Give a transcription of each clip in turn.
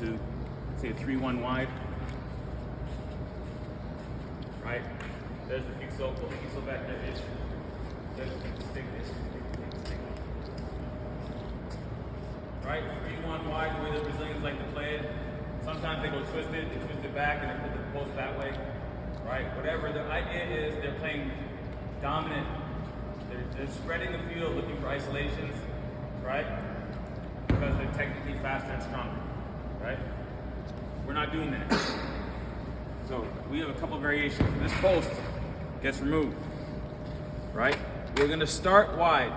to, say, 3-1 wide. Right? There's the Futsal. Pull the Futsal back there. There's the stick. Right? 3-1 wide, the way the Brazilians like to play it. Sometimes they go twisted, they twist it back, and they put the post that way. Right? Whatever. The idea is they're playing dominant. They're spreading the field, looking for isolations. Right? Because they're technically faster and stronger. Right? We're not doing that. So we have a couple variations. This post gets removed. Right? We're going to start wide.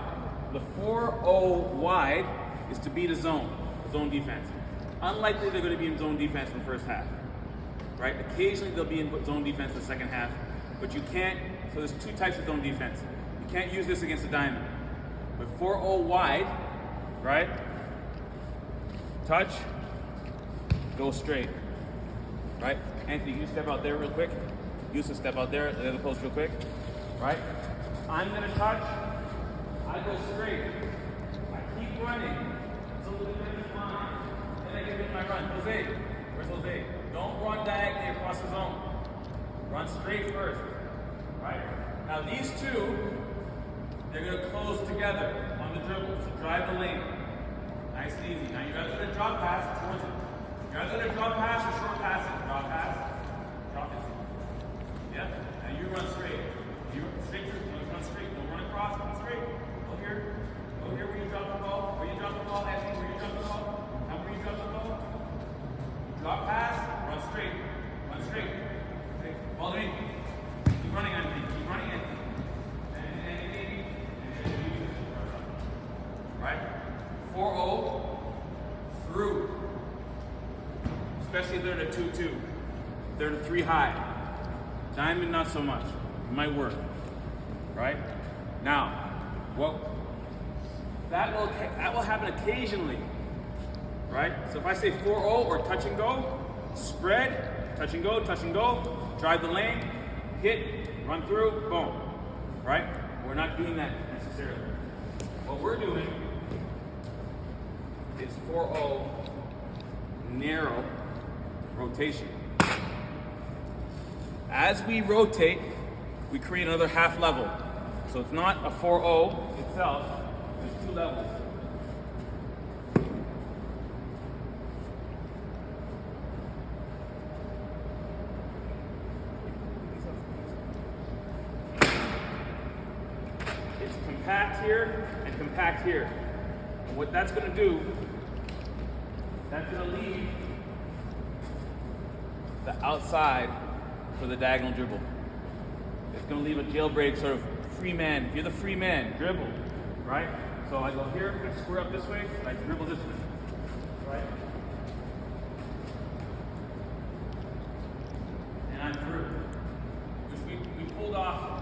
The 4-0 wide is to beat a zone defense. Unlikely they're going to be in zone defense in the first half. Right? Occasionally they'll be in zone defense in the second half, but you can't, so there's two types of zone defense. You can't use this against a diamond. But 4-0 wide, right? Touch, go straight. Right? Anthony, you step out there real quick. Yusuf, step out there, the other post real quick. Right? I'm going to touch, I go straight. I keep running until the defense is mine. Then I get in my run. Jose, where's Jose? Don't run diagonally across the zone. Run straight first. Right? Now these two, they're going to close together on the dribble. So drive the lane. Nice and easy. Now you're either going to drop pass towards it. You're either going to drop pass or short pass it. Drop pass. Drop it. Yeah? Now you run straight. You run straight through. Run straight. Don't run across. Run straight. Go here. Go here where you drop the ball. Where you drop the ball, Anthony. Where you drop the ball. Now where you drop the ball. Drop pass. Run straight. Run straight. Okay. Ball in. Keep running, Anthony. Keep running, Anthony. Right? 4-0 through. Especially if they're at a 2-2. They're at a 3 high. Diamond, not so much. It might work. Right? Now, that will happen occasionally. Right? So if I say 4-0 or touch and go, spread, touch and go, drive the lane, hit, run through, boom. Right? We're not doing that necessarily. What we're doing is 4-0 narrow rotation. As we rotate, we create another half level. So it's not a 4-0 itself, there's 2 levels. It's compact here and compact here. And what that's going to do, that's going to leave the outside for the diagonal dribble. It's going to leave a jailbreak sort of free man. If you're the free man, dribble, right? So I go here, I square up this way, and I dribble this way, right? And I'm through, which we pulled off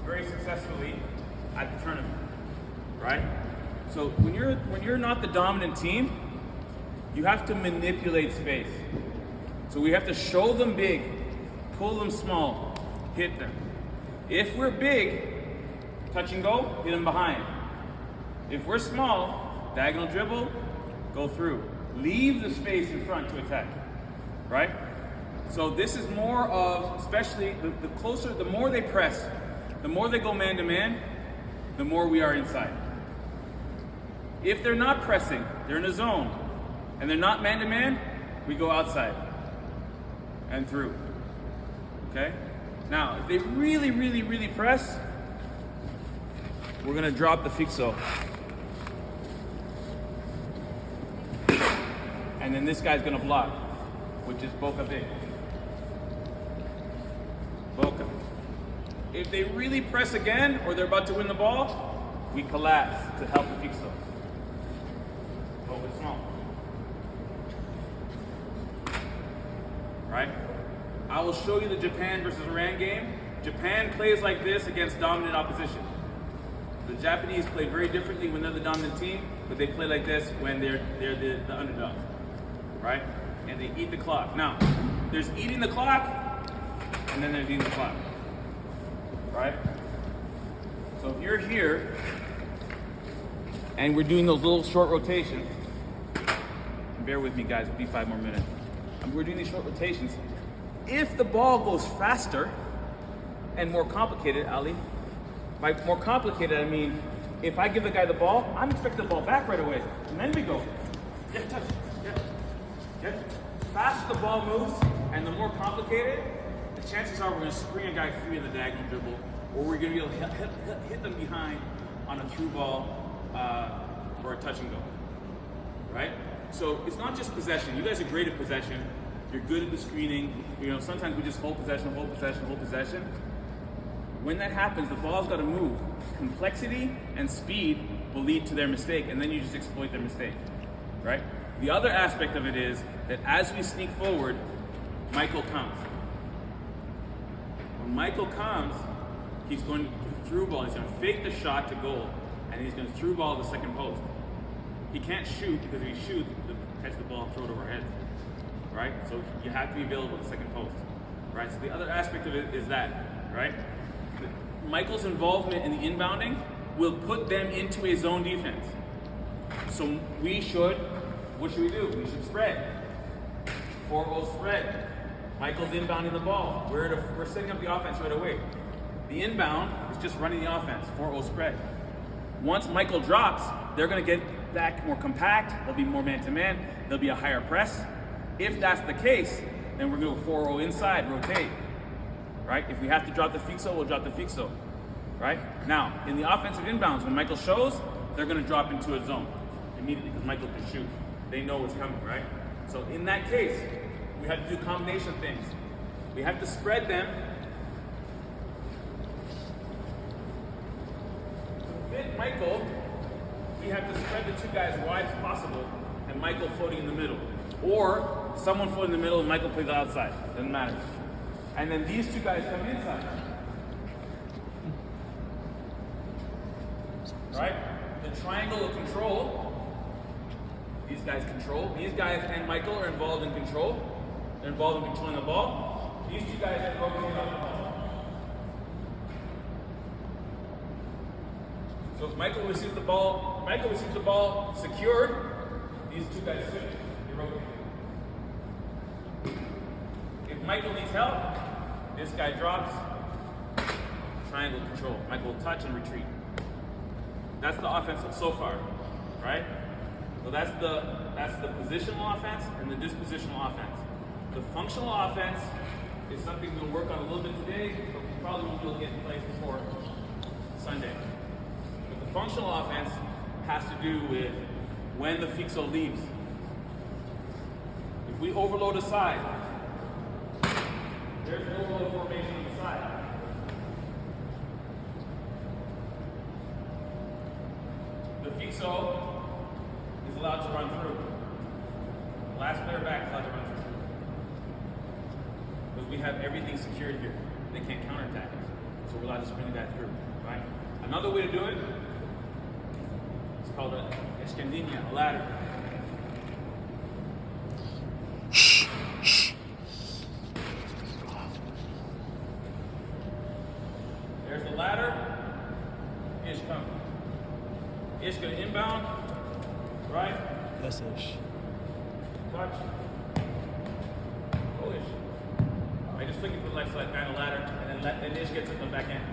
very successfully at the tournament, right? So when you're not the dominant team, you have to manipulate space. So we have to show them big, pull them small, hit them. If we're big, touch and go, hit them behind. If we're small, diagonal dribble, go through. Leave the space in front to attack, right? So this is more of, especially the closer, the more they press, the more they go man to man, the more we are inside. If they're not pressing, they're in a zone, and they're not man to man, we go outside and through. Okay? Now, if they really, really, really press, we're going to drop the fixo. And then this guy's going to block, which is Boca big. Boca. If they really press again, or they're about to win the ball, we collapse to help the fixo. Boca small. Right? I will show you the Japan versus Iran game. Japan plays like this against dominant opposition. The Japanese play very differently when they're the dominant team, but they play like this when they're the underdog. Right? And they eat the clock. Now, there's eating the clock, and then there's eating the clock. Right? So if you're here, and we're doing those little short rotations, bear with me, guys, it'll be 5 more minutes. We're doing these short rotations. If the ball goes faster and more complicated, Ali, by more complicated, I mean, if I give the guy the ball, I'm expecting the ball back right away. And then we go, get touch, get. Faster the ball moves, and the more complicated, the chances are we're gonna spring a guy free in the diagonal dribble, or we're gonna be able to hit them behind on a through ball or a touch and go, right? So it's not just possession. You guys are great at possession. You're good at the screening. You know, sometimes we just hold possession. When that happens, the ball's got to move. Complexity and speed will lead to their mistake, and then you just exploit their mistake, right? The other aspect of it is that as we sneak forward, Michael comes. When Michael comes, he's going to through ball. He's going to fake the shot to goal, and he's going to through ball to the second post. He can't shoot because if he shoots, he'll catch the ball and throw it over our heads, right? So you have to be available at the second post, right? So the other aspect of it is that, right? Michael's involvement in the inbounding will put them into a zone defense. So what should we do? We should spread. 4-0 spread. Michael's inbounding the ball. We're setting up the offense right away. The inbound is just running the offense, 4-0 spread. Once Michael drops, they're gonna get back more compact, there'll be more man-to-man, there'll be a higher press. If that's the case, then we're gonna go 4-0 inside, rotate, right? If we have to drop the fixo, we'll drop the fixo, right? Now, in the offensive inbounds, when Michael shows, they're gonna drop into a zone immediately because Michael can shoot. They know what's coming, right? So in that case, we have to do combination things. We have to spread them. To fit Michael, we have to spread the two guys wide as possible and Michael floating in the middle. Or someone floating in the middle and Michael plays outside. Doesn't matter. And then these two guys come inside. Right? The triangle of control, these guys control. These guys and Michael are involved in control. They're involved in controlling the ball. These two guys are rotating off the ball. So if Michael receives the ball secured, these two guys switch. They rotate. If Michael needs help, this guy drops. Triangle control. Michael will touch and retreat. That's the offense so far, right? So that's the positional offense and the dispositional offense. The functional offense is something we'll work on a little bit today, but we probably won't be able to get in place before Sunday. But the functional offense has to do with when the fixo leaves. If we overload a side, there's an overload formation on the side. The fixo is allowed to run through. The last player back is allowed to run through. Because we have everything secured here. They can't counterattack us. So we're allowed to spring that through, right? Another way to do it is called a escandinha, a ladder. There's the ladder. Ish coming. Ish gonna inbound, right? That's Ish. Touch. Go Ish. Right, just looking for the left side, kind of ladder, and then Ish gets it in the back end.